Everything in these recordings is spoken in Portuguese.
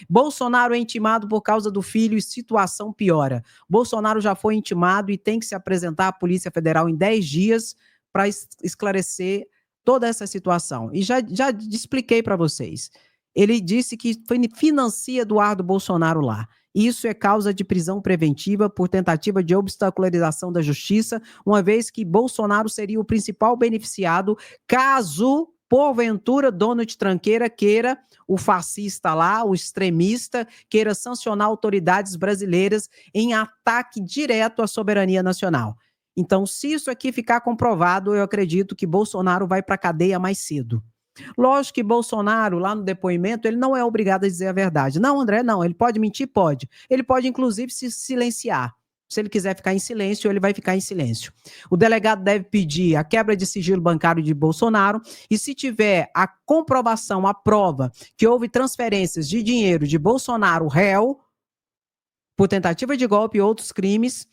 Bolsonaro é intimado por causa do filho e situação piora. Bolsonaro já foi intimado e tem que se apresentar à Polícia Federal em 10 dias para esclarecer toda essa situação. E já expliquei para vocês. Ele disse que financia Eduardo Bolsonaro lá. Isso é causa de prisão preventiva por tentativa de obstacularização da justiça, uma vez que Bolsonaro seria o principal beneficiado caso, porventura, Donald Tranqueira queira, o fascista lá, o extremista, queira sancionar autoridades brasileiras em ataque direto à soberania nacional. Então, se isso aqui ficar comprovado, eu acredito que Bolsonaro vai para a cadeia mais cedo. Lógico que Bolsonaro, lá no depoimento, ele não é obrigado a dizer a verdade. Não, André, não. Ele pode mentir? Pode. Ele pode, inclusive, se silenciar. Se ele quiser ficar em silêncio, ele vai ficar em silêncio. O delegado deve pedir a quebra de sigilo bancário de Bolsonaro e, se tiver a comprovação, a prova que houve transferências de dinheiro de Bolsonaro réu, por tentativa de golpe e outros crimes,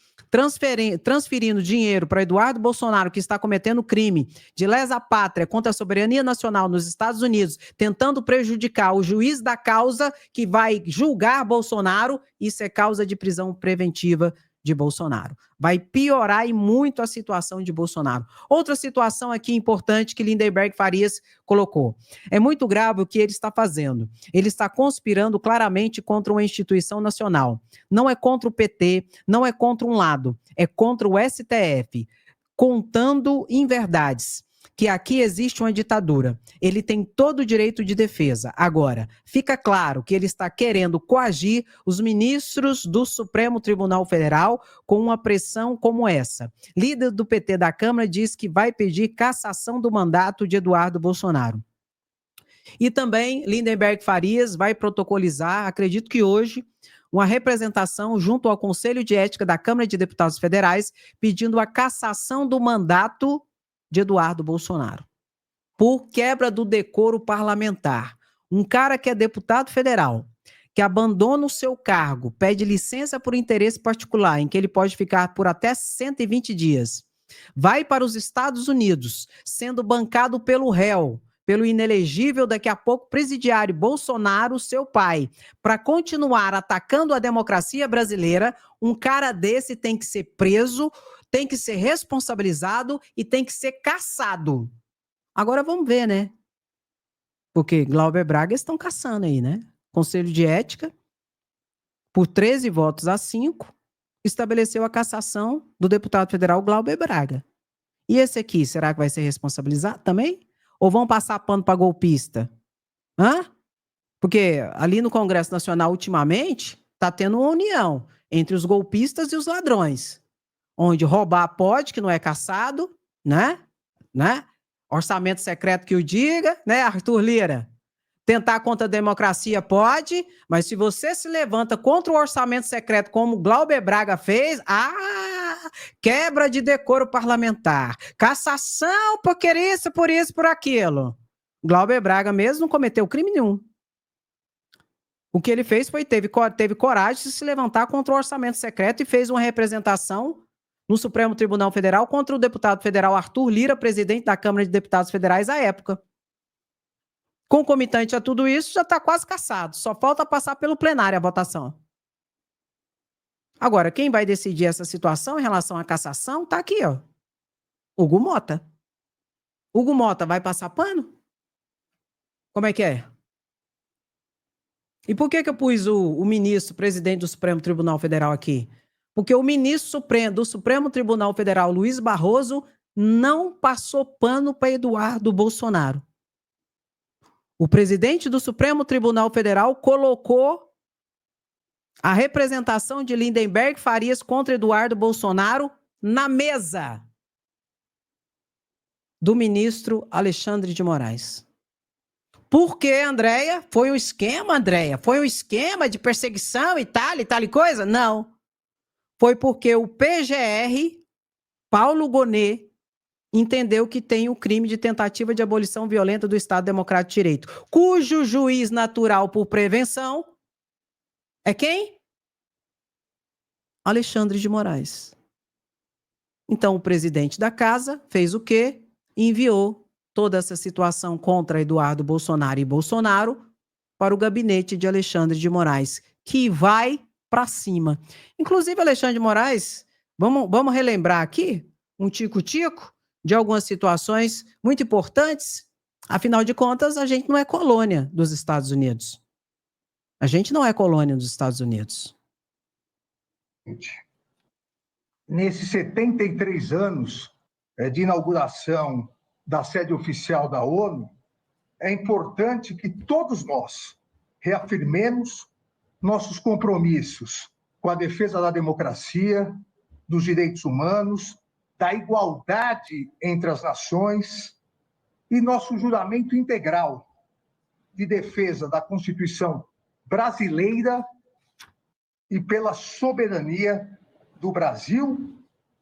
transferindo dinheiro para Eduardo Bolsonaro, que está cometendo crime de lesa pátria contra a soberania nacional nos Estados Unidos, tentando prejudicar o juiz da causa que vai julgar Bolsonaro, isso é causa de prisão preventiva de Bolsonaro. Vai piorar e muito a situação de Bolsonaro. Outra situação aqui importante que Lindenberg Farias colocou. É muito grave o que ele está fazendo. Ele está conspirando claramente contra uma instituição nacional. Não é contra o PT, não é contra um lado, é contra o STF, contando inverdades, que aqui existe uma ditadura. Ele tem todo o direito de defesa. Agora, fica claro que ele está querendo coagir os ministros do Supremo Tribunal Federal com uma pressão como essa. Líder do PT da Câmara diz que vai pedir cassação do mandato de Eduardo Bolsonaro. E também Lindenberg Farias vai protocolizar, acredito que hoje, uma representação junto ao Conselho de Ética da Câmara de Deputados Federais pedindo a cassação do mandato de Eduardo Bolsonaro por quebra do decoro parlamentar. Um cara que é deputado federal, que abandona o seu cargo, pede licença por interesse particular, em que ele pode ficar por até 120 dias, vai para os Estados Unidos, sendo bancado pelo réu, pelo inelegível, daqui a pouco, presidiário Bolsonaro, seu pai, para continuar atacando a democracia brasileira. Um cara desse tem que ser preso, tem que ser responsabilizado e tem que ser caçado. Agora vamos ver, né? Porque Glauber Braga estão caçando aí, né? Conselho de Ética, por 13 votos a 5, estabeleceu a cassação do deputado federal Glauber Braga. E esse aqui, será que vai ser responsabilizado também? Ou vão passar pano para golpista? Hã? Porque ali no Congresso Nacional, ultimamente, está tendo uma união entre os golpistas e os ladrões. Onde roubar pode, que não é caçado, né? Orçamento secreto que o diga, né, Arthur Lira? Tentar contra a democracia pode, mas se você se levanta contra o orçamento secreto, como Glauber Braga fez, quebra de decoro parlamentar, cassação por isso, por aquilo. Glauber Braga mesmo não cometeu crime nenhum. O que ele fez foi, teve coragem de se levantar contra o orçamento secreto e fez uma representação no Supremo Tribunal Federal contra o deputado federal Arthur Lira, presidente da Câmara de Deputados Federais à época. Concomitante a tudo isso, já está quase cassado. Só falta passar pelo plenário a votação. Agora, quem vai decidir essa situação em relação à cassação está aqui, ó. Hugo Mota. Hugo Mota vai passar pano? Como é que é? E por que eu pus o ministro, presidente do Supremo Tribunal Federal aqui? Porque o ministro do Supremo Tribunal Federal, Luiz Barroso, não passou pano para Eduardo Bolsonaro. O presidente do Supremo Tribunal Federal colocou a representação de Lindenberg Farias contra Eduardo Bolsonaro na mesa do ministro Alexandre de Moraes. Por quê, Andréia? Foi um esquema, Andréia? Foi um esquema de perseguição e tal e coisa? Não. Foi porque o PGR, Paulo Gonet, entendeu que tem o crime de tentativa de abolição violenta do Estado Democrático de Direito, cujo juiz natural por prevenção é quem? Alexandre de Moraes. Então, o presidente da casa fez o quê? Enviou toda essa situação contra Eduardo Bolsonaro e Bolsonaro para o gabinete de Alexandre de Moraes, que vai para cima. Inclusive, Alexandre de Moraes, vamos relembrar aqui um tico-tico de algumas situações muito importantes. Afinal de contas, a gente não é colônia dos Estados Unidos. A gente não é colônia dos Estados Unidos. Nesses 73 anos de inauguração da sede oficial da ONU, é importante que todos nós reafirmemos nossos compromissos com a defesa da democracia, dos direitos humanos, da igualdade entre as nações e nosso juramento integral de defesa da Constituição brasileira e pela soberania do Brasil,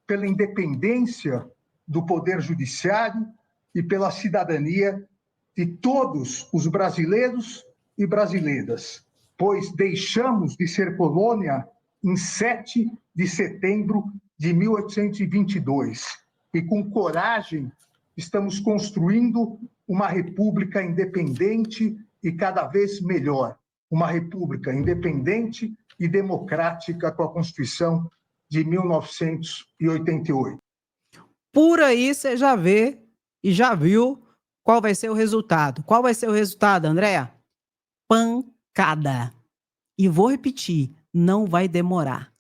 pela independência do Poder Judiciário e pela cidadania de todos os brasileiros e brasileiras, pois deixamos de ser colônia em 7 de setembro de 1822 e, com coragem, estamos construindo uma república independente e cada vez melhor, uma república independente e democrática com a Constituição de 1988. Por aí você já vê e já viu qual vai ser o resultado. Qual vai ser o resultado, Andréa? Pancada. E vou repetir, não vai demorar.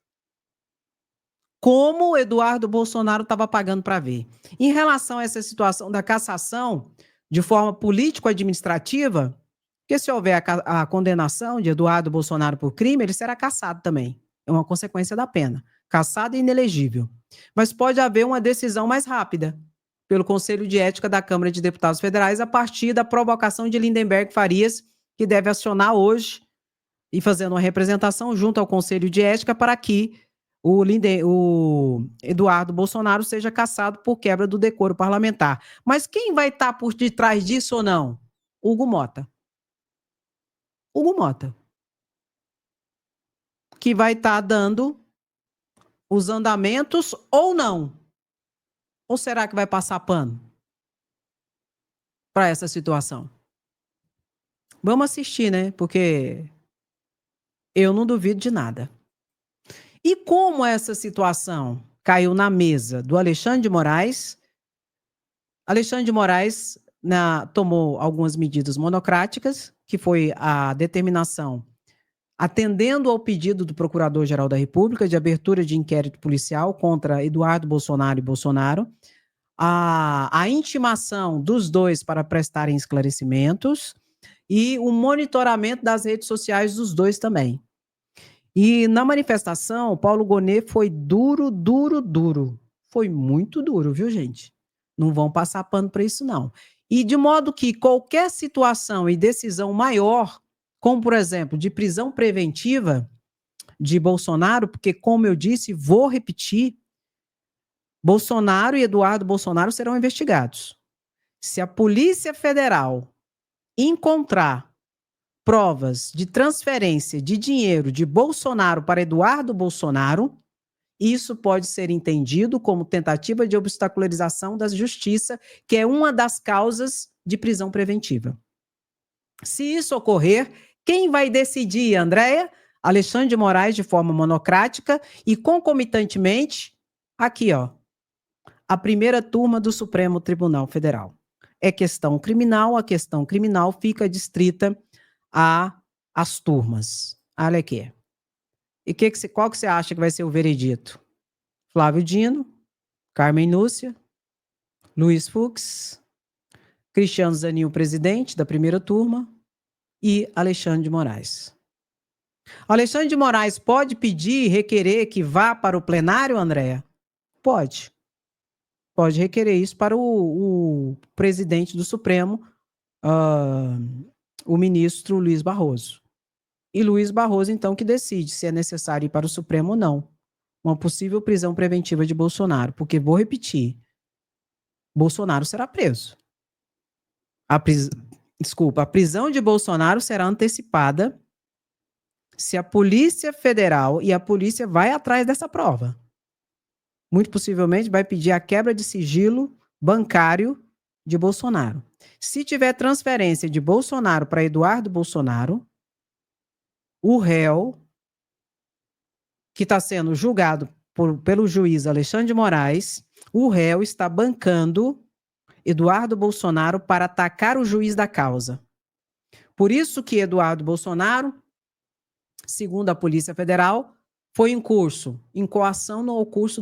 Como o Eduardo Bolsonaro estava pagando para ver. Em relação a essa situação da cassação de forma político-administrativa, porque se houver a condenação de Eduardo Bolsonaro por crime, ele será cassado também. É uma consequência da pena. Cassado e inelegível. Mas pode haver uma decisão mais rápida pelo Conselho de Ética da Câmara de Deputados Federais a partir da provocação de Lindenberg Farias, que deve acionar hoje e fazendo uma representação junto ao Conselho de Ética para que o Eduardo Bolsonaro seja cassado por quebra do decoro parlamentar. Mas quem vai estar por detrás disso ou não? Hugo Mota. Hugo Mota. Que vai estar dando os andamentos ou não? Ou será que vai passar pano para essa situação? Vamos assistir, né? Porque eu não duvido de nada. E como essa situação caiu na mesa do Alexandre de Moraes, Alexandre de Moraes tomou algumas medidas monocráticas, que foi a determinação, atendendo ao pedido do Procurador-Geral da República de abertura de inquérito policial contra Eduardo Bolsonaro e Bolsonaro, a intimação dos dois para prestarem esclarecimentos e o monitoramento das redes sociais dos dois também. E na manifestação, Paulo Gonet foi duro. Foi muito duro, viu, gente? Não vão passar pano para isso, não. E de modo que qualquer situação e decisão maior, como, por exemplo, de prisão preventiva de Bolsonaro, porque, como eu disse, vou repetir, Bolsonaro e Eduardo Bolsonaro serão investigados. Se a Polícia Federal encontrar provas de transferência de dinheiro de Bolsonaro para Eduardo Bolsonaro, isso pode ser entendido como tentativa de obstacularização da justiça, que é uma das causas de prisão preventiva. Se isso ocorrer, quem vai decidir, Andréa? Alexandre de Moraes, de forma monocrática e concomitantemente, aqui, ó, a primeira turma do Supremo Tribunal Federal. É questão criminal, a questão criminal fica distrita às turmas. Olha aqui. E qual que você acha que vai ser o veredito? Flávio Dino, Carmen Lúcia, Luiz Fux, Cristiano Zanin, o presidente da primeira turma, e Alexandre de Moraes. Alexandre de Moraes pode pedir, requerer que vá para o plenário, Andréa? Pode. Pode requerer isso para o presidente do Supremo, o ministro Luiz Barroso. E Luiz Barroso, então, que decide se é necessário ir para o Supremo ou não. Uma possível prisão preventiva de Bolsonaro. Porque, vou repetir, Bolsonaro será preso. A prisão de Bolsonaro será antecipada se a Polícia Federal e a polícia vai atrás dessa prova. Muito possivelmente vai pedir a quebra de sigilo bancário de Bolsonaro. Se tiver transferência de Bolsonaro para Eduardo Bolsonaro, o réu que está sendo julgado pelo juiz Alexandre de Moraes, o réu está bancando Eduardo Bolsonaro para atacar o juiz da causa. Por isso que Eduardo Bolsonaro, segundo a Polícia Federal, foi em coação no curso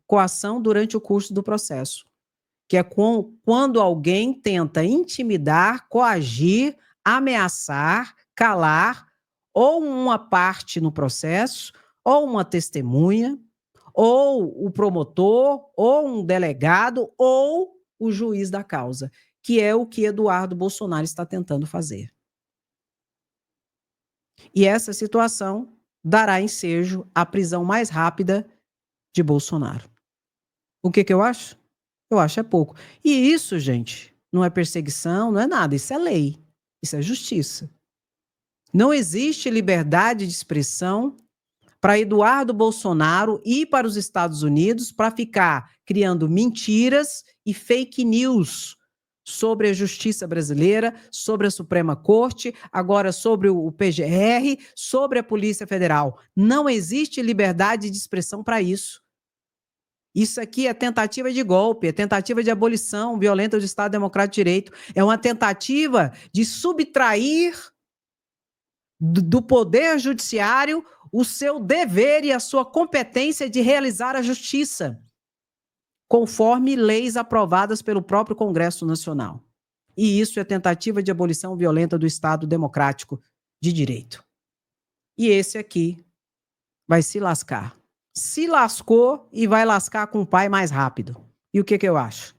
coação durante o curso do processo, que é quando alguém tenta intimidar, coagir, ameaçar, calar ou uma parte no processo, ou uma testemunha, ou o promotor, ou um delegado, ou o juiz da causa, que é o que Eduardo Bolsonaro está tentando fazer. E essa situação dará ensejo à prisão mais rápida de Bolsonaro. O que eu acho? Eu acho é pouco. E isso, gente, não é perseguição, não é nada, isso é lei, isso é justiça. Não existe liberdade de expressão para Eduardo Bolsonaro ir para os Estados Unidos para ficar criando mentiras e fake news sobre a justiça brasileira, sobre a Suprema Corte, agora sobre o PGR, sobre a Polícia Federal. Não existe liberdade de expressão para isso. Isso aqui é tentativa de golpe, é tentativa de abolição violenta do Estado Democrático de Direito, é uma tentativa de subtrair do Poder Judiciário o seu dever e a sua competência de realizar a justiça, conforme leis aprovadas pelo próprio Congresso Nacional. E isso é tentativa de abolição violenta do Estado Democrático de Direito. E esse aqui vai se lascar. Se lascou e vai lascar com o pai mais rápido. E o que eu acho?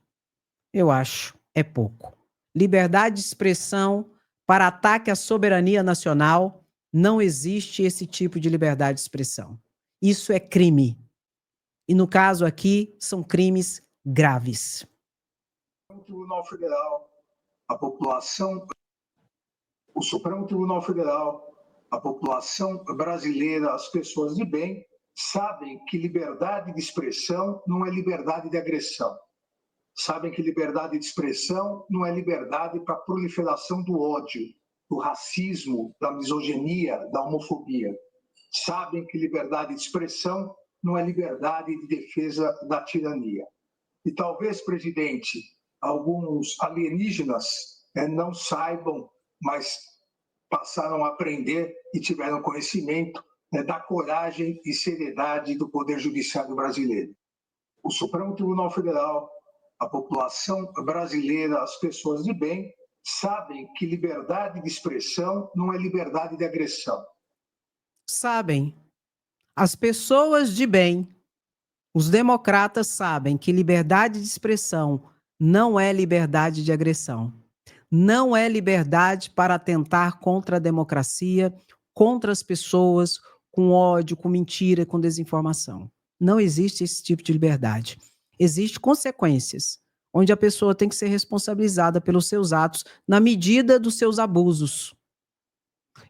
Eu acho é pouco. Liberdade de expressão para ataque à soberania nacional, não existe esse tipo de liberdade de expressão. Isso é crime. E no caso aqui, são crimes graves. O Tribunal Federal, a população, o Supremo Tribunal Federal, a população brasileira, as pessoas de bem, sabem que liberdade de expressão não é liberdade de agressão. Sabem que liberdade de expressão não é liberdade para a proliferação do ódio, do racismo, da misoginia, da homofobia. Sabem que liberdade de expressão não é liberdade de defesa da tirania. E talvez, presidente, alguns alienígenas não saibam, mas passaram a aprender e tiveram conhecimento da coragem e seriedade do Poder Judiciário brasileiro. O Supremo Tribunal Federal, a população brasileira, as pessoas de bem, sabem que liberdade de expressão não é liberdade de agressão. Sabem. As pessoas de bem, os democratas sabem que liberdade de expressão não é liberdade de agressão. Não é liberdade para atentar contra a democracia, contra as pessoas, com ódio, com mentira, com desinformação. Não existe esse tipo de liberdade. Existem consequências, onde a pessoa tem que ser responsabilizada pelos seus atos na medida dos seus abusos.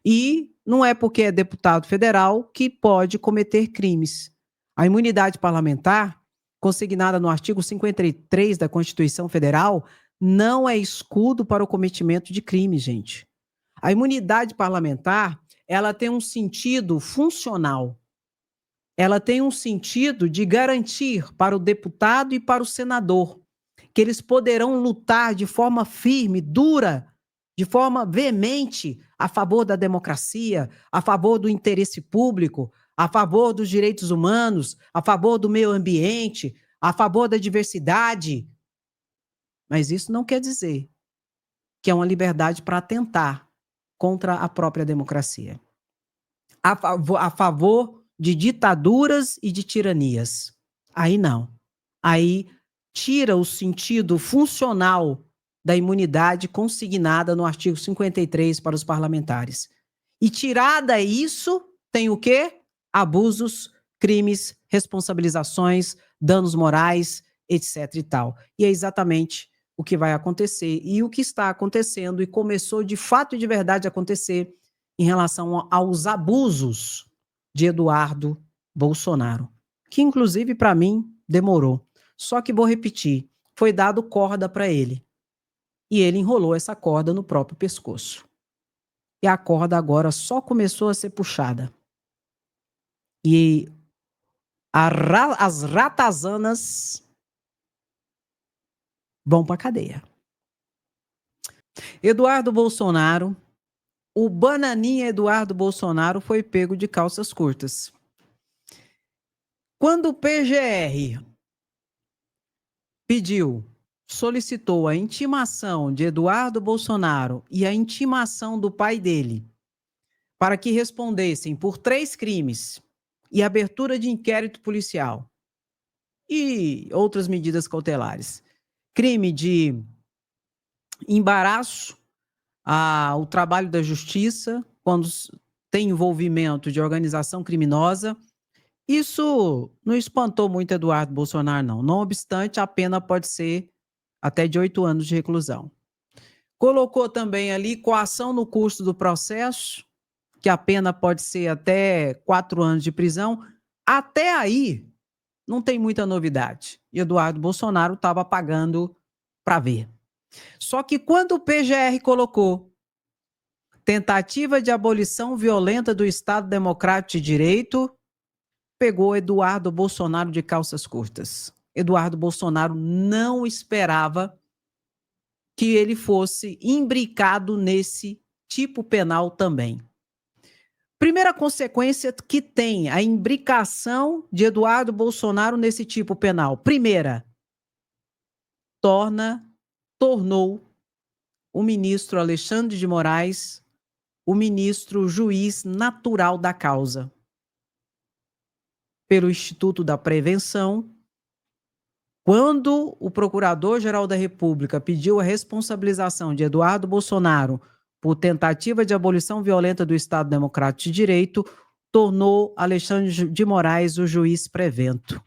E não é porque é deputado federal que pode cometer crimes. A imunidade parlamentar, consignada no artigo 53 da Constituição Federal, não é escudo para o cometimento de crime, gente. A imunidade parlamentar, ela tem um sentido funcional. Ela tem um sentido de garantir para o deputado e para o senador que eles poderão lutar de forma firme, dura, de forma veemente a favor da democracia, a favor do interesse público, a favor dos direitos humanos, a favor do meio ambiente, a favor da diversidade. Mas isso não quer dizer que é uma liberdade para atentar contra a própria democracia. A favor de ditaduras e de tiranias. Aí não. Aí tira o sentido funcional da imunidade consignada no artigo 53 para os parlamentares. E tirada isso, tem o quê? Abusos, crimes, responsabilizações, danos morais, etc. e tal. E é exatamente o que vai acontecer e o que está acontecendo e começou de fato e de verdade a acontecer em relação aos abusos de Eduardo Bolsonaro, que inclusive para mim demorou. Só que vou repetir, foi dado corda para ele. E ele enrolou essa corda no próprio pescoço. E a corda agora só começou a ser puxada. E as ratazanas vão para a cadeia. Eduardo Bolsonaro, o bananinha Eduardo Bolsonaro foi pego de calças curtas. Quando o PGR solicitou a intimação de Eduardo Bolsonaro e a intimação do pai dele para que respondessem por 3 crimes e abertura de inquérito policial e outras medidas cautelares. Crime de embaraço ao trabalho da justiça, quando tem envolvimento de organização criminosa. Isso não espantou muito Eduardo Bolsonaro, não. Não obstante, a pena pode ser até de 8 anos de reclusão. Colocou também ali coação no curso do processo, que a pena pode ser até 4 anos de prisão. Até aí, não tem muita novidade. E Eduardo Bolsonaro estava pagando para ver. Só que quando o PGR colocou tentativa de abolição violenta do Estado Democrático de Direito, pegou Eduardo Bolsonaro de calças curtas. Eduardo Bolsonaro não esperava que ele fosse imbricado nesse tipo penal também. Primeira consequência que tem a imbricação de Eduardo Bolsonaro nesse tipo penal. Primeira, tornou o ministro Alexandre de Moraes o ministro juiz natural da causa. Pelo Instituto da Prevenção, quando o Procurador-Geral da República pediu a responsabilização de Eduardo Bolsonaro por tentativa de abolição violenta do Estado Democrático de Direito, tornou Alexandre de Moraes o juiz prevento.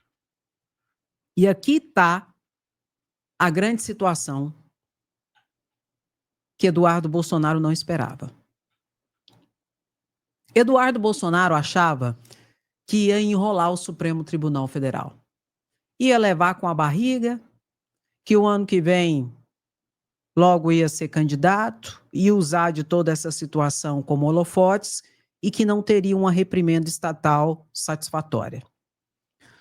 E aqui está a grande situação que Eduardo Bolsonaro não esperava. Eduardo Bolsonaro achava que ia enrolar o Supremo Tribunal Federal. Ia levar com a barriga, que o ano que vem logo ia ser candidato, ia usar de toda essa situação como holofotes e que não teria uma reprimenda estatal satisfatória.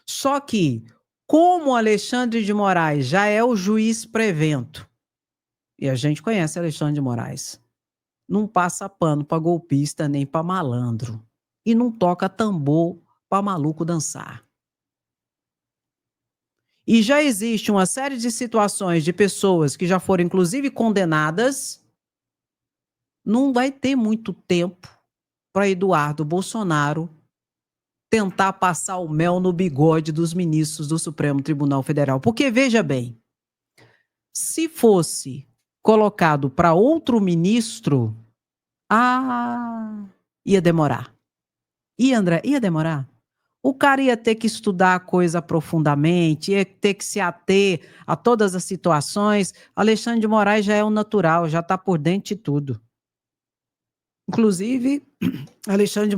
Só que, como Alexandre de Moraes já é o juiz prevento, e a gente conhece Alexandre de Moraes, não passa pano para golpista nem para malandro, e não toca tambor para maluco dançar. E já existe uma série de situações de pessoas que já foram, inclusive, condenadas. Não vai ter muito tempo para Eduardo Bolsonaro tentar passar o mel no bigode dos ministros do Supremo Tribunal Federal. Porque, veja bem, se fosse colocado para outro ministro, ia demorar. André, ia demorar. O cara ia ter que estudar a coisa profundamente, ia ter que se ater a todas as situações. Alexandre de Moraes já é o natural, já está por dentro de tudo. Inclusive, Alexandre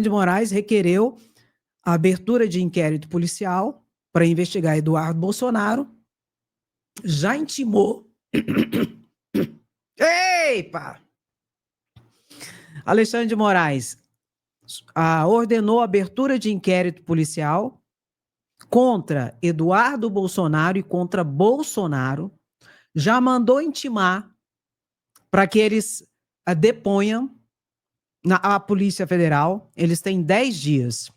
de Moraes requereu a abertura de inquérito policial para investigar Eduardo Bolsonaro. Já intimou. Epa! Alexandre de Moraes ordenou a abertura de inquérito policial contra Eduardo Bolsonaro e contra Bolsonaro, já mandou intimar para que eles deponham a Polícia Federal. Eles têm 10 dias.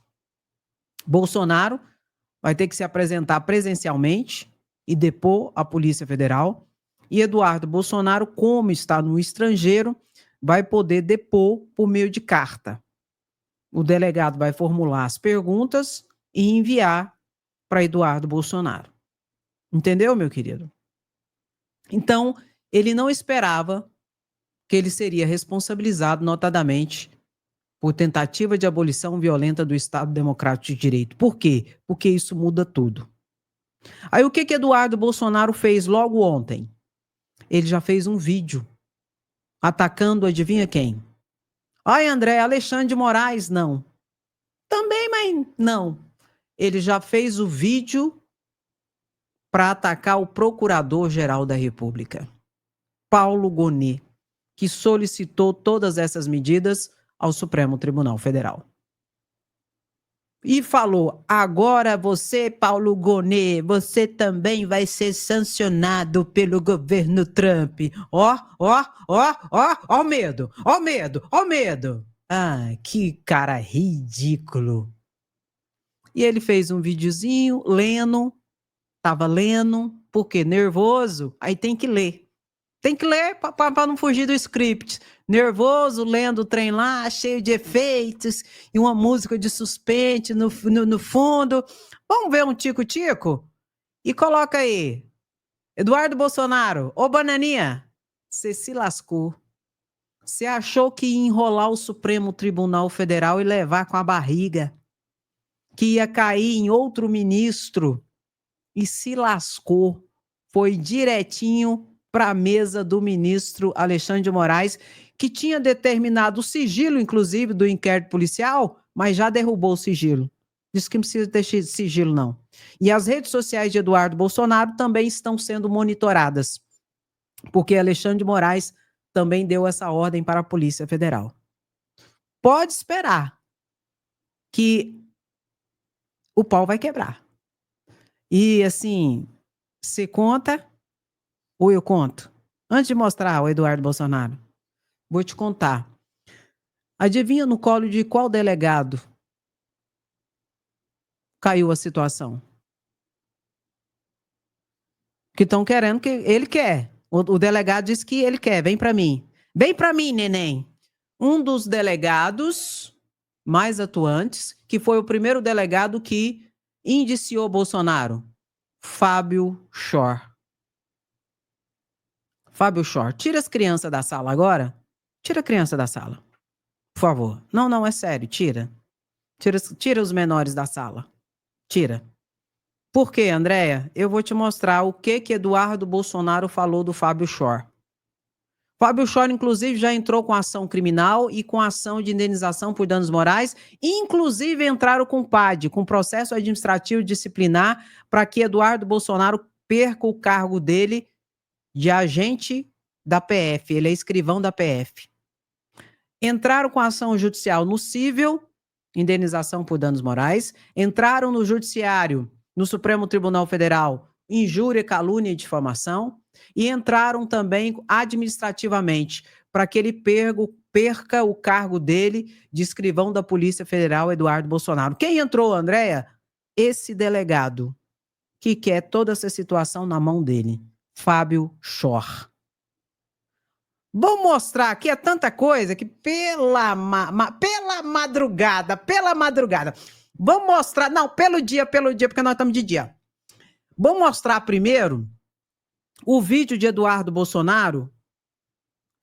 Bolsonaro vai ter que se apresentar presencialmente e depor à Polícia Federal. E Eduardo Bolsonaro, como está no estrangeiro, vai poder depor por meio de carta. O delegado vai formular as perguntas e enviar para Eduardo Bolsonaro. Entendeu, meu querido? Então, ele não esperava que ele seria responsabilizado, notadamente, por tentativa de abolição violenta do Estado Democrático de Direito. Por quê? Porque isso muda tudo. Aí, o que Eduardo Bolsonaro fez logo ontem? Ele já fez um vídeo atacando, adivinha quem? Ai, André, Alexandre de Moraes, não. Também, mas não. Ele já fez o vídeo para atacar o Procurador-Geral da República, Paulo Gonet, que solicitou todas essas medidas ao Supremo Tribunal Federal. E falou: agora você, Paulo Gonet, você também vai ser sancionado pelo governo Trump. Ó, ó, ó, ó, ó o medo, ó o medo, ó o medo. Ah, que cara ridículo. E ele fez um videozinho lendo, tava lendo, porque nervoso, aí tem que ler. Tem que ler para não fugir do script. Nervoso, lendo o trem lá, cheio de efeitos, e uma música de suspense no fundo. Vamos ver um tico-tico? E coloca aí. Eduardo Bolsonaro, ô bananinha, você se lascou. Você achou que ia enrolar o Supremo Tribunal Federal e levar com a barriga, que ia cair em outro ministro, e se lascou. Foi direitinho para a mesa do ministro Alexandre de Moraes, que tinha determinado o sigilo, inclusive, do inquérito policial, mas já derrubou o sigilo. Disse que não precisa ter sigilo, não. E as redes sociais de Eduardo Bolsonaro também estão sendo monitoradas, porque Alexandre de Moraes também deu essa ordem para a Polícia Federal. Pode esperar que o pau vai quebrar. E, assim, você conta ou eu conto? Antes de mostrar o Eduardo Bolsonaro, vou te contar. Adivinha no colo de qual delegado caiu a situação? Que estão querendo, que ele quer. O delegado disse que ele quer. Vem para mim. Vem para mim, neném. Um dos delegados mais atuantes, que foi o primeiro delegado que indiciou Bolsonaro, Fábio Shor. Fábio Shor, tira as crianças da sala agora. Tira a criança da sala, por favor. Não, é sério, tira. Tira os menores da sala. Tira. Por quê, Andréia? Eu vou te mostrar o que Eduardo Bolsonaro falou do Fábio Shor. Fábio Shor, inclusive, já entrou com ação criminal e com ação de indenização por danos morais, inclusive entraram com PAD, com processo administrativo disciplinar, para que Eduardo Bolsonaro perca o cargo dele de agente da PF. Ele é escrivão da PF. Entraram com ação judicial no cível, indenização por danos morais, entraram no judiciário, no Supremo Tribunal Federal, injúria, calúnia e difamação, e entraram também administrativamente, para que ele perca o cargo dele de escrivão da Polícia Federal, Eduardo Bolsonaro. Quem entrou, Andréia? Esse delegado, que quer toda essa situação na mão dele, Fábio Shor. Vou mostrar aqui, é tanta coisa que pela madrugada. Vamos mostrar, não, pelo dia, porque nós estamos de dia. Vamos mostrar primeiro o vídeo de Eduardo Bolsonaro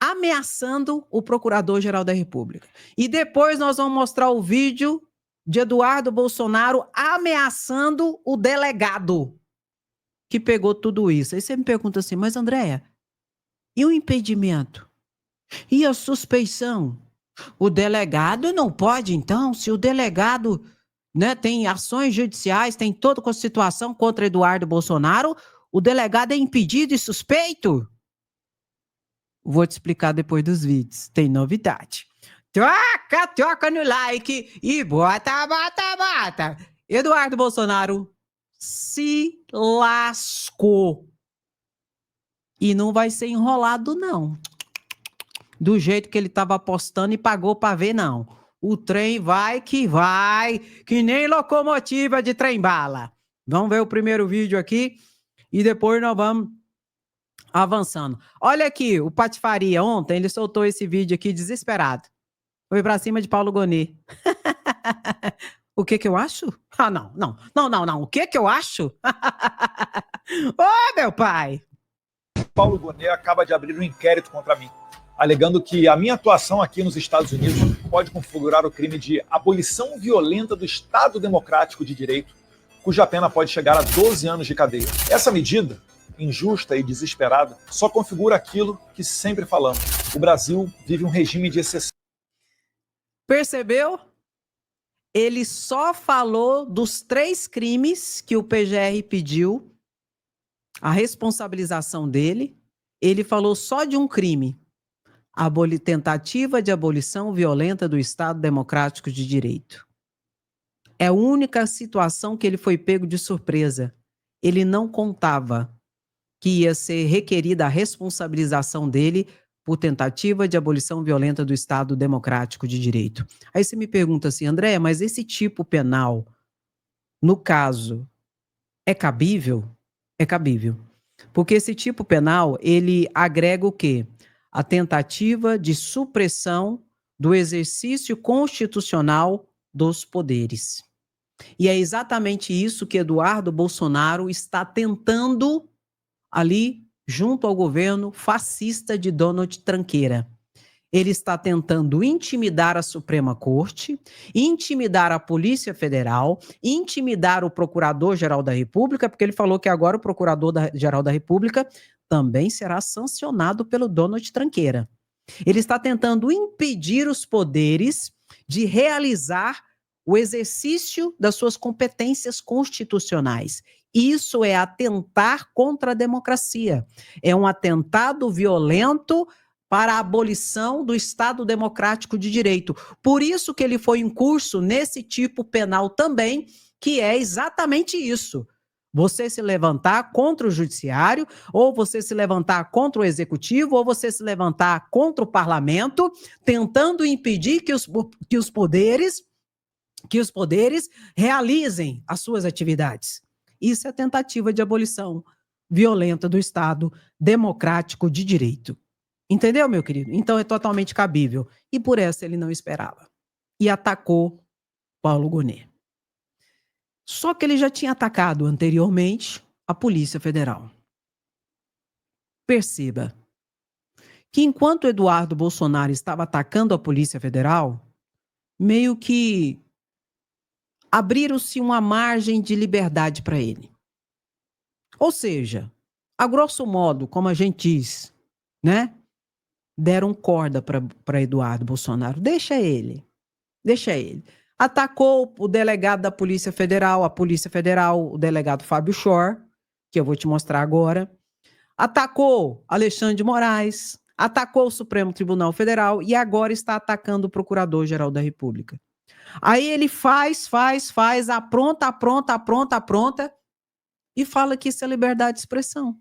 ameaçando o Procurador-Geral da República. E depois nós vamos mostrar o vídeo de Eduardo Bolsonaro ameaçando o delegado que pegou tudo isso. Aí você me pergunta assim, mas Andréia, e o impedimento? E a suspeição? O delegado não pode, então? Se o delegado, né, tem ações judiciais, tem toda a situação contra Eduardo Bolsonaro, o delegado é impedido e suspeito? Vou te explicar depois dos vídeos. Tem novidade. Toca no like e bota. Eduardo Bolsonaro se lascou. E não vai ser enrolado, não. Do jeito que ele estava apostando e pagou para ver, não. O trem vai, que nem locomotiva de trem-bala. Vamos ver o primeiro vídeo aqui e depois nós vamos avançando. Olha aqui, o Patifaria ontem, ele soltou esse vídeo aqui desesperado. Foi para cima de Paulo Gonet. O que eu acho? Ah, não. O que eu acho? Ô, meu pai! Paulo Gonet acaba de abrir um inquérito contra mim, alegando que a minha atuação aqui nos Estados Unidos pode configurar o crime de abolição violenta do Estado Democrático de Direito, cuja pena pode chegar a 12 anos de cadeia. Essa medida, injusta e desesperada, só configura aquilo que sempre falamos. O Brasil vive um regime de exceção. Percebeu? Ele só falou dos 3 crimes que o PGR pediu a responsabilização dele, ele falou só de um crime, tentativa de abolição violenta do Estado Democrático de Direito. É a única situação que ele foi pego de surpresa. Ele não contava que ia ser requerida a responsabilização dele por tentativa de abolição violenta do Estado Democrático de Direito. Aí você me pergunta assim, André, mas esse tipo penal, no caso, é cabível? É cabível. Porque esse tipo penal, ele agrega o quê? A tentativa de supressão do exercício constitucional dos poderes. E é exatamente isso que Eduardo Bolsonaro está tentando ali, junto ao governo fascista de Donald Tranqueira. Ele está tentando intimidar a Suprema Corte, intimidar a Polícia Federal, intimidar o Procurador-Geral da República, porque ele falou que agora o Procurador-Geral da República também será sancionado pelo Donald Tranqueira. Ele está tentando impedir os poderes de realizar o exercício das suas competências constitucionais. Isso é atentar contra a democracia. É um atentado violento para a abolição do Estado Democrático de Direito. Por isso que ele foi incurso nesse tipo penal também, que é exatamente isso. Você se levantar contra o judiciário, ou você se levantar contra o executivo, ou você se levantar contra o parlamento, tentando impedir que os poderes realizem as suas atividades. Isso é tentativa de abolição violenta do Estado Democrático de Direito. Entendeu, meu querido? Então é totalmente cabível. E por essa ele não esperava. E atacou Paulo Gonet. Só que ele já tinha atacado anteriormente a Polícia Federal. Perceba que enquanto Eduardo Bolsonaro estava atacando a Polícia Federal, meio que abriram-se uma margem de liberdade para ele. Ou seja, a grosso modo, como a gente diz, né? Deram corda para Eduardo Bolsonaro. Deixa ele. Atacou o delegado da Polícia Federal, o delegado Fábio Schor, que eu vou te mostrar agora. Atacou Alexandre de Moraes, atacou o Supremo Tribunal Federal e agora está atacando o Procurador-Geral da República. Aí ele faz, apronta e fala que isso é liberdade de expressão.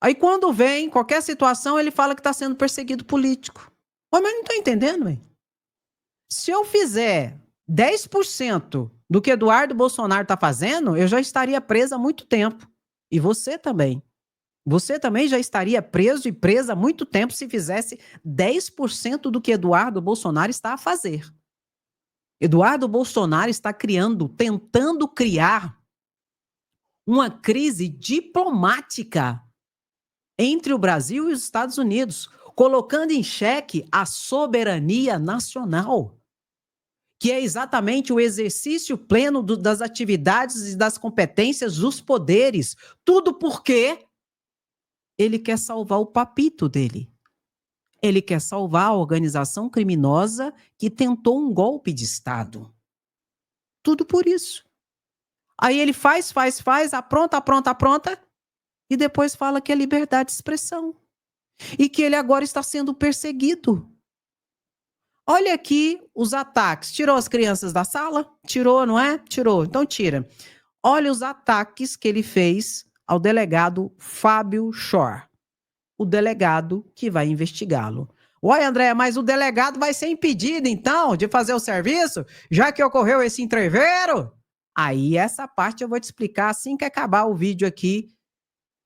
Aí quando vem qualquer situação, ele fala que está sendo perseguido político. Mas não estou entendendo, hein? Se eu fizer 10% do que Eduardo Bolsonaro está fazendo, eu já estaria presa há muito tempo. E você também. Você também já estaria preso e presa há muito tempo se fizesse 10% do que Eduardo Bolsonaro está a fazer. Eduardo Bolsonaro está tentando criar uma crise diplomática entre o Brasil e os Estados Unidos, colocando em xeque a soberania nacional, que é exatamente o exercício pleno das atividades e das competências dos poderes. Tudo porque ele quer salvar o papito dele. Ele quer salvar a organização criminosa que tentou um golpe de Estado. Tudo por isso. Aí ele faz, apronta, e depois fala que é liberdade de expressão. E que ele agora está sendo perseguido. Olha aqui os ataques. Tirou as crianças da sala? Tirou, não é? Tirou. Então tira. Olha os ataques que ele fez ao delegado Fábio Schor. O delegado que vai investigá-lo. Oi, André, mas o delegado vai ser impedido, então, de fazer o serviço, já que ocorreu esse entreveiro? Aí essa parte eu vou te explicar assim que acabar o vídeo aqui,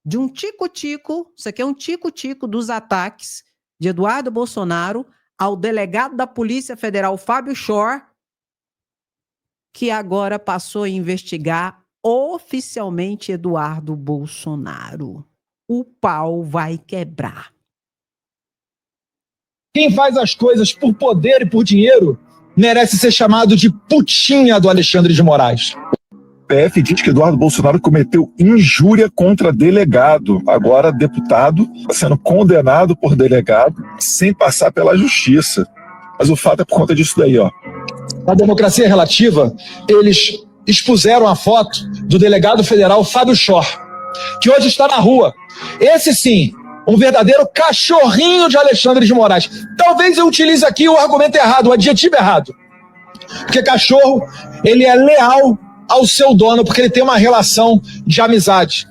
de um tico-tico, isso aqui é um tico-tico dos ataques de Eduardo Bolsonaro ao delegado da Polícia Federal, Fábio Schor, que agora passou a investigar oficialmente Eduardo Bolsonaro. O pau vai quebrar. Quem faz as coisas por poder e por dinheiro merece ser chamado de putinha do Alexandre de Moraes. O PF diz que Eduardo Bolsonaro cometeu injúria contra delegado. Agora, deputado está sendo condenado por delegado sem passar pela justiça. Mas o fato é por conta disso daí, ó. Na democracia relativa, eles expuseram a foto do delegado federal Fábio Chor, que hoje está na rua. Esse sim, um verdadeiro cachorrinho de Alexandre de Moraes. Talvez eu utilize aqui o argumento errado, o adjetivo errado. Porque cachorro, ele é leal ao seu dono, porque ele tem uma relação de amizade.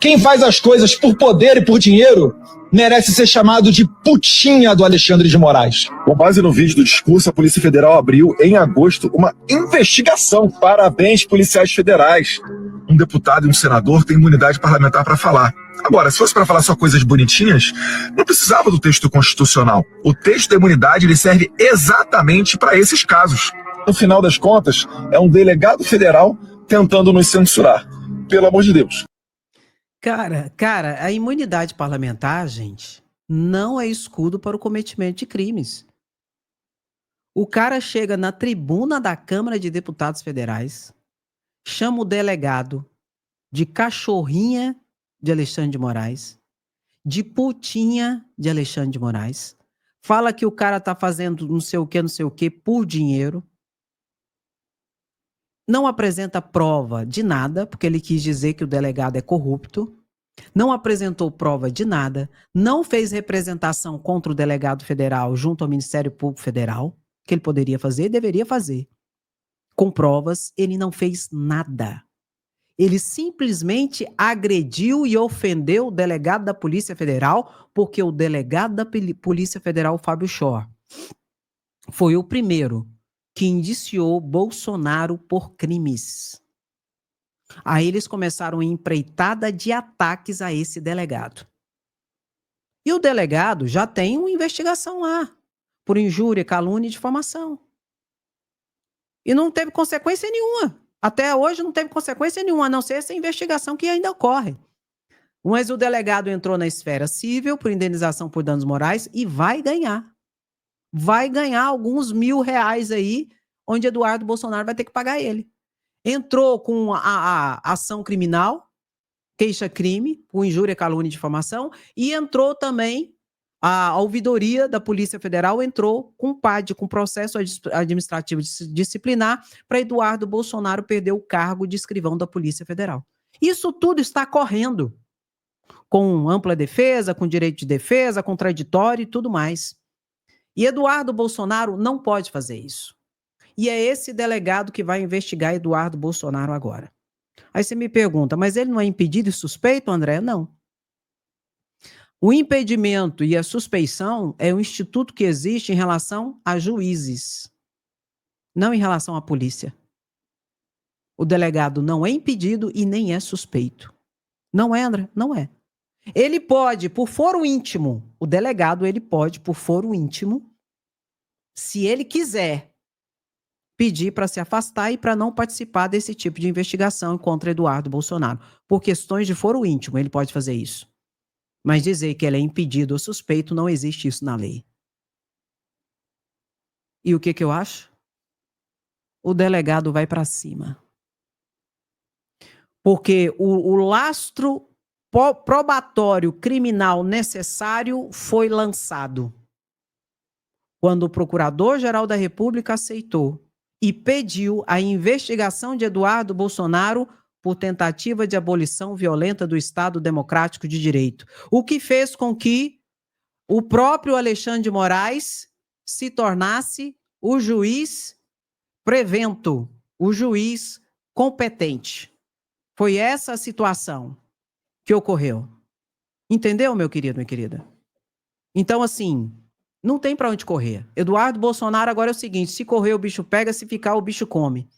Quem faz as coisas por poder e por dinheiro merece ser chamado de putinha do Alexandre de Moraes. Com base no vídeo do discurso, a Polícia Federal abriu, em agosto, uma investigação. Parabéns, policiais federais. Um deputado e um senador têm imunidade parlamentar para falar. Agora, se fosse para falar só coisas bonitinhas, não precisava do texto constitucional. O texto da imunidade ele serve exatamente para esses casos. No final das contas, é um delegado federal tentando nos censurar. Pelo amor de Deus. Cara, a imunidade parlamentar, gente, não é escudo para o cometimento de crimes. O cara chega na tribuna da Câmara de Deputados Federais, chama o delegado de cachorrinha de Alexandre de Moraes, de putinha de Alexandre de Moraes, fala que o cara tá fazendo não sei o que por dinheiro, não apresenta prova de nada, porque ele quis dizer que o delegado é corrupto, não apresentou prova de nada, não fez representação contra o delegado federal junto ao Ministério Público Federal, que ele poderia fazer e deveria fazer. Com provas, ele não fez nada. Ele simplesmente agrediu e ofendeu o delegado da Polícia Federal, porque o delegado da Polícia Federal, Fábio Chor, foi o primeiro que indiciou Bolsonaro por crimes. Aí eles começaram a empreitada de ataques a esse delegado. E o delegado já tem uma investigação lá, por injúria, calúnia e difamação. E não teve consequência nenhuma. Até hoje não teve consequência nenhuma, a não ser essa investigação que ainda ocorre. Mas o delegado entrou na esfera civil por indenização por danos morais e vai ganhar. Vai ganhar alguns R$1.000 aí, onde Eduardo Bolsonaro vai ter que pagar ele. Entrou com a ação criminal, queixa-crime, por injúria, calúnia e difamação, e entrou também a ouvidoria da Polícia Federal, entrou com PAD, com processo administrativo disciplinar, para Eduardo Bolsonaro perder o cargo de escrivão da Polícia Federal. Isso tudo está correndo, com ampla defesa, com direito de defesa, contraditório e tudo mais. E Eduardo Bolsonaro não pode fazer isso. E é esse delegado que vai investigar Eduardo Bolsonaro agora. Aí você me pergunta, mas ele não é impedido e suspeito, André? Não. O impedimento e a suspeição é um instituto que existe em relação a juízes, não em relação à polícia. O delegado não é impedido e nem é suspeito. Não é, André? Não é. Ele pode, por foro íntimo, o delegado, ele pode, por foro íntimo, se ele quiser, pedir para se afastar e para não participar desse tipo de investigação contra Eduardo Bolsonaro. Por questões de foro íntimo, ele pode fazer isso. Mas dizer que ele é impedido ou suspeito, não existe isso na lei. E o que eu acho? O delegado vai para cima. Porque o lastro probatório criminal necessário foi lançado. Quando o Procurador-Geral da República aceitou e pediu a investigação de Eduardo Bolsonaro por tentativa de abolição violenta do Estado Democrático de Direito. O que fez com que o próprio Alexandre de Moraes se tornasse o juiz prevento, o juiz competente. Foi essa a situação que ocorreu. Entendeu, meu querido, minha querida? Então, assim, não tem para onde correr. Eduardo Bolsonaro agora é o seguinte, se correr o bicho pega, se ficar o bicho come.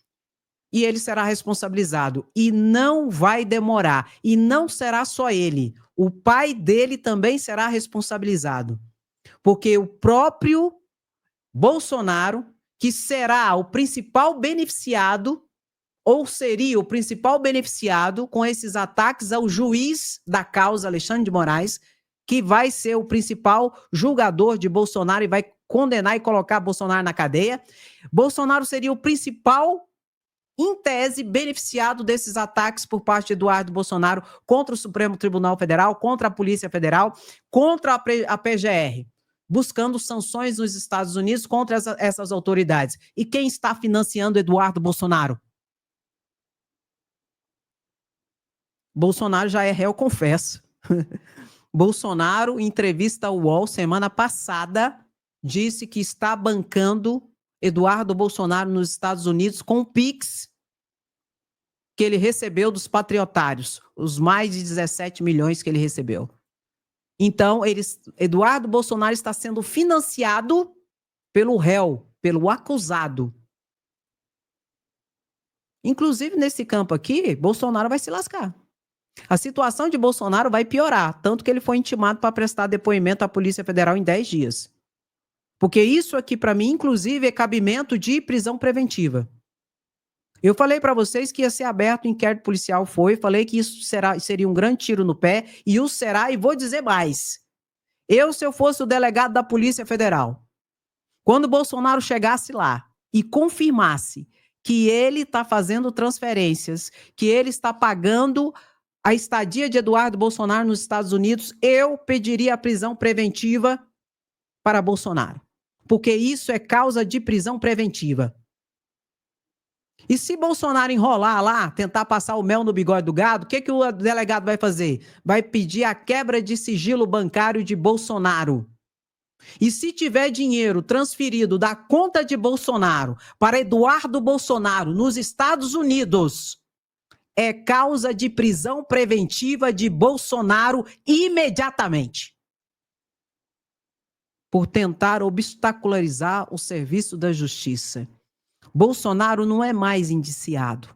E ele será responsabilizado. E não vai demorar. E não será só ele. O pai dele também será responsabilizado. Porque o próprio Bolsonaro, que será o principal beneficiado, ou seria o principal beneficiado com esses ataques ao juiz da causa, Alexandre de Moraes, que vai ser o principal julgador de Bolsonaro e vai condenar e colocar Bolsonaro na cadeia. Bolsonaro seria o principal, em tese, beneficiado desses ataques por parte de Eduardo Bolsonaro contra o Supremo Tribunal Federal, contra a Polícia Federal, contra a PGR, buscando sanções nos Estados Unidos contra essas autoridades. E quem está financiando Eduardo Bolsonaro? Bolsonaro já é réu, confesso. Bolsonaro, em entrevista ao UOL semana passada, disse que está bancando Eduardo Bolsonaro nos Estados Unidos com o Pix que ele recebeu dos patriotários, os mais de 17 milhões que ele recebeu. Então, Eduardo Bolsonaro está sendo financiado pelo réu, pelo acusado. Inclusive, nesse campo aqui, Bolsonaro vai se lascar. A situação de Bolsonaro vai piorar, tanto que ele foi intimado para prestar depoimento à Polícia Federal em 10 dias. Porque isso aqui, para mim, inclusive, é cabimento de prisão preventiva. Eu falei para vocês que ia ser aberto o inquérito policial, falei que isso seria um grande tiro no pé, e o será, e vou dizer mais. Se eu fosse o delegado da Polícia Federal, quando Bolsonaro chegasse lá e confirmasse que ele está fazendo transferências, que ele está pagando a estadia de Eduardo Bolsonaro nos Estados Unidos, eu pediria a prisão preventiva para Bolsonaro. Porque isso é causa de prisão preventiva. E se Bolsonaro enrolar lá, tentar passar o mel no bigode do gado, o que o delegado vai fazer? Vai pedir a quebra de sigilo bancário de Bolsonaro. E se tiver dinheiro transferido da conta de Bolsonaro para Eduardo Bolsonaro nos Estados Unidos, é causa de prisão preventiva de Bolsonaro imediatamente. Por tentar obstacularizar o serviço da justiça. Bolsonaro não é mais indiciado.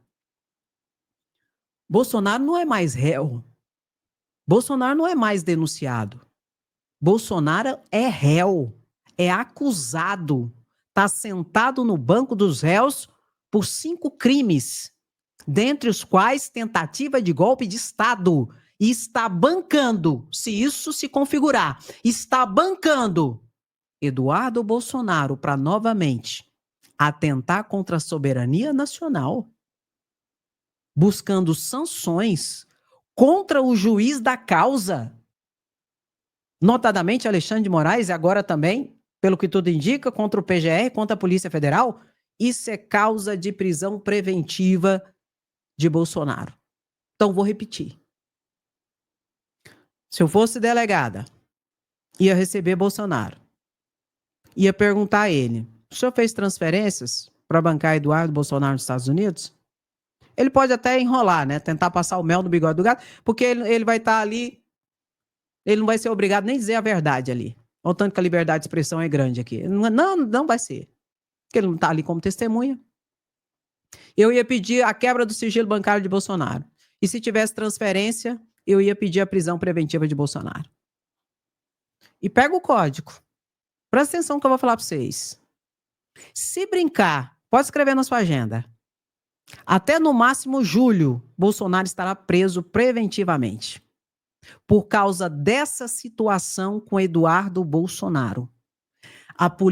Bolsonaro não é mais réu. Bolsonaro não é mais denunciado. Bolsonaro é réu, é acusado, está sentado no banco dos réus por 5 crimes, dentre os quais tentativa de golpe de Estado, e está bancando, se isso se configurar, está bancando Eduardo Bolsonaro para novamente atentar contra a soberania nacional, buscando sanções contra o juiz da causa, notadamente Alexandre de Moraes, e agora também, pelo que tudo indica, contra o PGR, contra a Polícia Federal. Isso é causa de prisão preventiva de Bolsonaro. Então, vou repetir. Se eu fosse delegada, ia receber Bolsonaro, ia perguntar a ele: o senhor fez transferências para bancar Eduardo Bolsonaro nos Estados Unidos? Ele pode até enrolar, né? Tentar passar o mel no bigode do gato, porque ele vai estar ali, ele não vai ser obrigado nem a dizer a verdade ali. Olha o tanto que a liberdade de expressão é grande aqui. Não vai ser. Porque ele não está ali como testemunha. Eu ia pedir a quebra do sigilo bancário de Bolsonaro. E se tivesse transferência, eu ia pedir a prisão preventiva de Bolsonaro. E pega o código. Presta atenção no que eu vou falar para vocês. Se brincar, pode escrever na sua agenda. Até no máximo julho, Bolsonaro estará preso preventivamente. Por causa dessa situação com Eduardo Bolsonaro.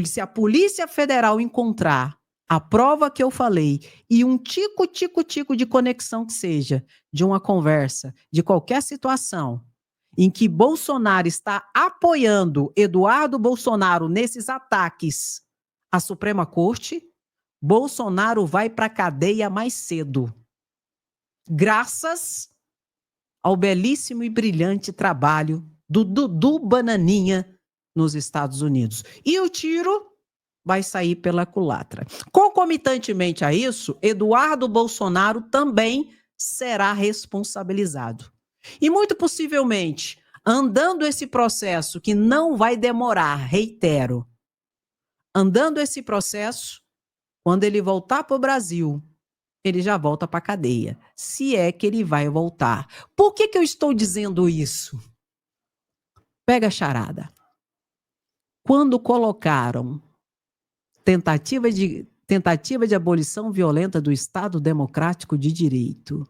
Se a Polícia Federal encontrar a prova que eu falei e um tico de conexão que seja de uma conversa, de qualquer situação em que Bolsonaro está apoiando Eduardo Bolsonaro nesses ataques à Suprema Corte, Bolsonaro vai para a cadeia mais cedo. Graças ao belíssimo e brilhante trabalho do Dudu Bananinha nos Estados Unidos. E o tiro vai sair pela culatra. Concomitantemente a isso, Eduardo Bolsonaro também será responsabilizado. E muito possivelmente, andando esse processo, que não vai demorar, reitero, andando esse processo, quando ele voltar para o Brasil, ele já volta para a cadeia, se é que ele vai voltar. Por que eu estou dizendo isso? Pega a charada. Quando colocaram tentativa de abolição violenta do Estado Democrático de Direito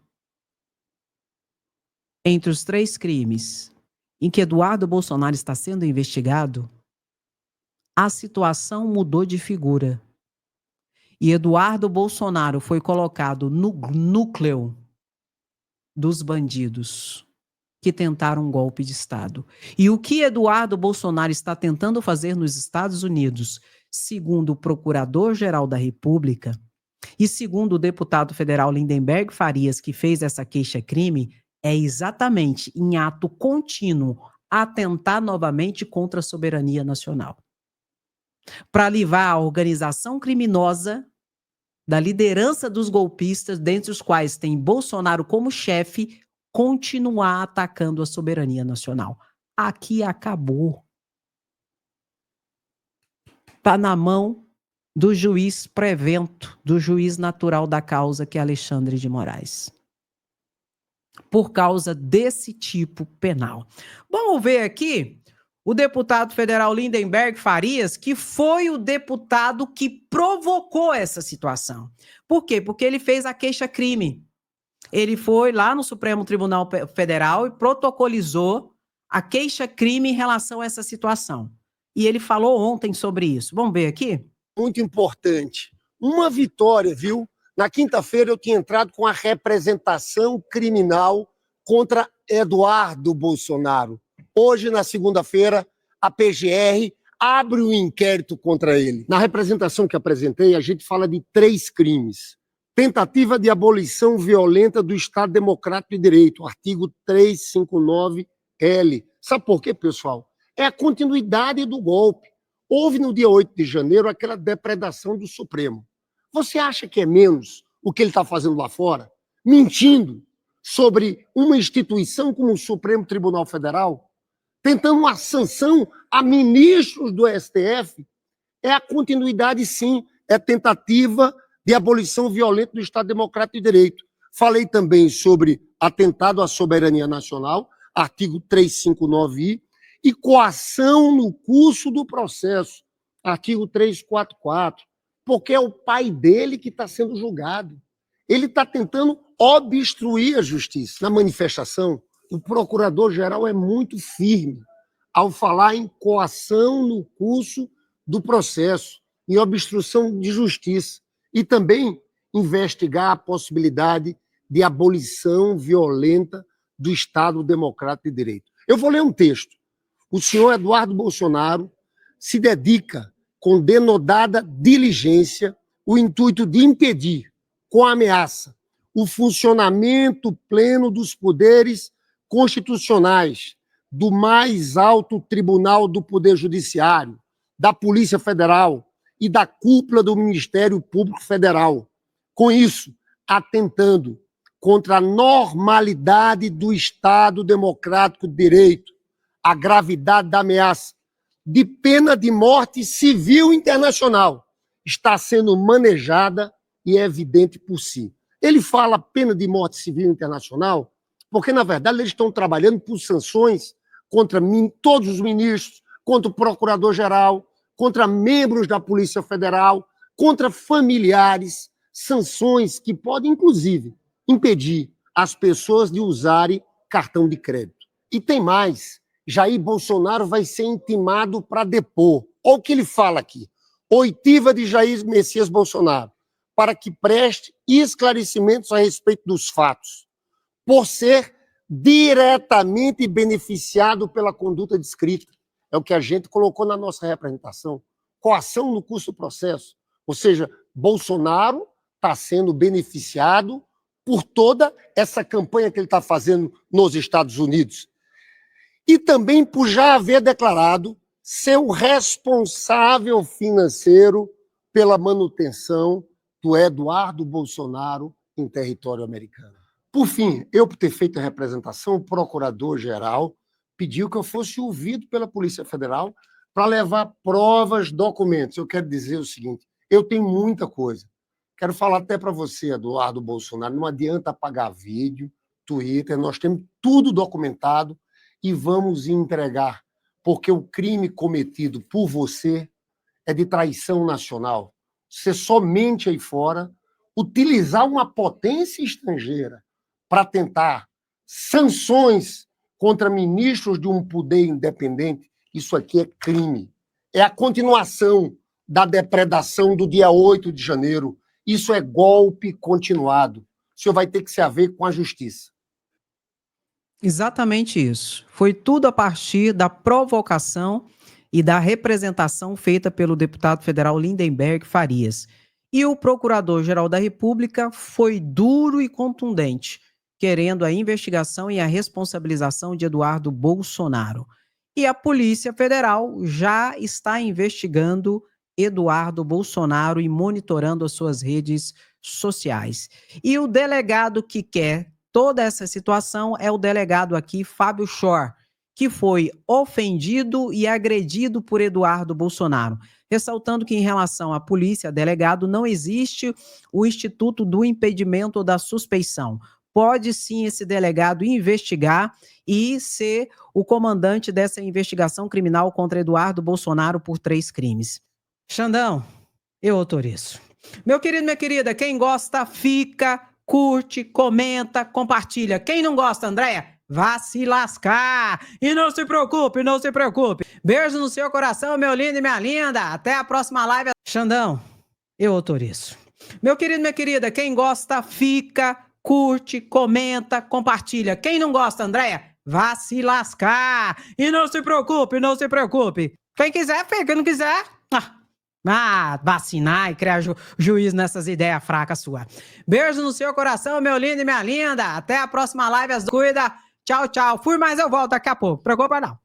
entre os 3 crimes em que Eduardo Bolsonaro está sendo investigado, a situação mudou de figura. E Eduardo Bolsonaro foi colocado no núcleo dos bandidos que tentaram um golpe de Estado. E o que Eduardo Bolsonaro está tentando fazer nos Estados Unidos, segundo o Procurador-Geral da República e segundo o deputado federal Lindenberg Farias, que fez essa queixa-crime, é exatamente em ato contínuo atentar novamente contra a soberania nacional. Para livrar a organização criminosa da liderança dos golpistas, dentre os quais tem Bolsonaro como chefe, continuar atacando a soberania nacional. Aqui acabou. Está na mão do juiz prevento, do juiz natural da causa, que é Alexandre de Moraes. Por causa desse tipo penal. Vamos ver aqui o deputado federal Lindenberg Farias, que foi o deputado que provocou essa situação. Por quê? Porque ele fez a queixa-crime. Ele foi lá no Supremo Tribunal Federal e protocolizou a queixa-crime em relação a essa situação. E ele falou ontem sobre isso. Vamos ver aqui? Muito importante. Uma vitória, viu? Na quinta-feira eu tinha entrado com a representação criminal contra Eduardo Bolsonaro. Hoje, na segunda-feira, a PGR abre um inquérito contra ele. Na representação que apresentei, a gente fala de 3 crimes. Tentativa de abolição violenta do Estado Democrático de Direito, artigo 359-L. Sabe por quê, pessoal? É a continuidade do golpe. Houve no dia 8 de janeiro aquela depredação do Supremo. Você acha que é menos o que ele está fazendo lá fora? Mentindo sobre uma instituição como o Supremo Tribunal Federal? Tentando uma sanção a ministros do STF? É a continuidade, sim. É tentativa de abolição violenta do Estado Democrático de Direito. Falei também sobre atentado à soberania nacional, artigo 359-I, e coação no curso do processo, artigo 344, porque é o pai dele que está sendo julgado. Ele está tentando obstruir a justiça. Na manifestação, o procurador-geral é muito firme ao falar em coação no curso do processo, em obstrução de justiça, e também investigar a possibilidade de abolição violenta do Estado Democrático de Direito. Eu vou ler um texto. O senhor Eduardo Bolsonaro se dedica com denodada diligência o intuito de impedir, com ameaça, o funcionamento pleno dos poderes constitucionais, do mais alto tribunal do Poder Judiciário, da Polícia Federal e da cúpula do Ministério Público Federal. Com isso, atentando contra a normalidade do Estado Democrático de Direito, a gravidade da ameaça de pena de morte civil internacional está sendo manejada e é evidente por si. Ele fala pena de morte civil internacional porque, na verdade, eles estão trabalhando por sanções contra todos os ministros, contra o procurador-geral, contra membros da Polícia Federal, contra familiares, sanções que podem, inclusive, impedir as pessoas de usarem cartão de crédito. E tem mais. Jair Bolsonaro vai ser intimado para depor. Olha o que ele fala aqui. Oitiva de Jair Messias Bolsonaro, para que preste esclarecimentos a respeito dos fatos, por ser diretamente beneficiado pela conduta descrita. É o que a gente colocou na nossa representação. Coação no curso do processo. Ou seja, Bolsonaro está sendo beneficiado por toda essa campanha que ele está fazendo nos Estados Unidos. E também por já haver declarado ser o responsável financeiro pela manutenção do Eduardo Bolsonaro em território americano. Por fim, eu, por ter feito a representação, o procurador-geral pediu que eu fosse ouvido pela Polícia Federal para levar provas, documentos. Eu quero dizer o seguinte, eu tenho muita coisa. Quero falar até para você, Eduardo Bolsonaro, não adianta apagar vídeo, Twitter, nós temos tudo documentado e vamos entregar, porque o crime cometido por você é de traição nacional. Você somente aí fora utilizar uma potência estrangeira para tentar sanções contra ministros de um poder independente, isso aqui é crime. É a continuação da depredação do dia 8 de janeiro. Isso é golpe continuado. O senhor vai ter que se haver com a justiça. Exatamente isso. Foi tudo a partir da provocação e da representação feita pelo deputado federal Lindenberg Farias. E o Procurador-Geral da República foi duro e contundente, querendo a investigação e a responsabilização de Eduardo Bolsonaro. E a Polícia Federal já está investigando Eduardo Bolsonaro e monitorando as suas redes sociais. E o delegado que quer toda essa situação é o delegado aqui, Fábio Schor, que foi ofendido e agredido por Eduardo Bolsonaro. Ressaltando que, em relação à polícia, delegado, não existe o instituto do impedimento ou da suspeição. Pode sim esse delegado investigar e ser o comandante dessa investigação criminal contra Eduardo Bolsonaro por 3 crimes. Xandão, eu autorizo. Meu querido, minha querida, quem gosta, fica, curte, comenta, compartilha. Quem não gosta, Andréia, vá se lascar. E não se preocupe, não se preocupe. Beijo no seu coração, meu lindo e minha linda. Até a próxima live. Xandão, eu autorizo. Meu querido, minha querida, quem gosta, fica, curte, comenta, compartilha. Quem não gosta, Andréia, vá se lascar. E não se preocupe, não se preocupe. Quem quiser, fica. Quem não quiser, vacinar e criar juízo nessas ideias fracas suas. Beijo no seu coração, meu lindo e minha linda. Até a próxima live. Cuida. Tchau, tchau. Fui, mas eu volto daqui a pouco. Preocupa não.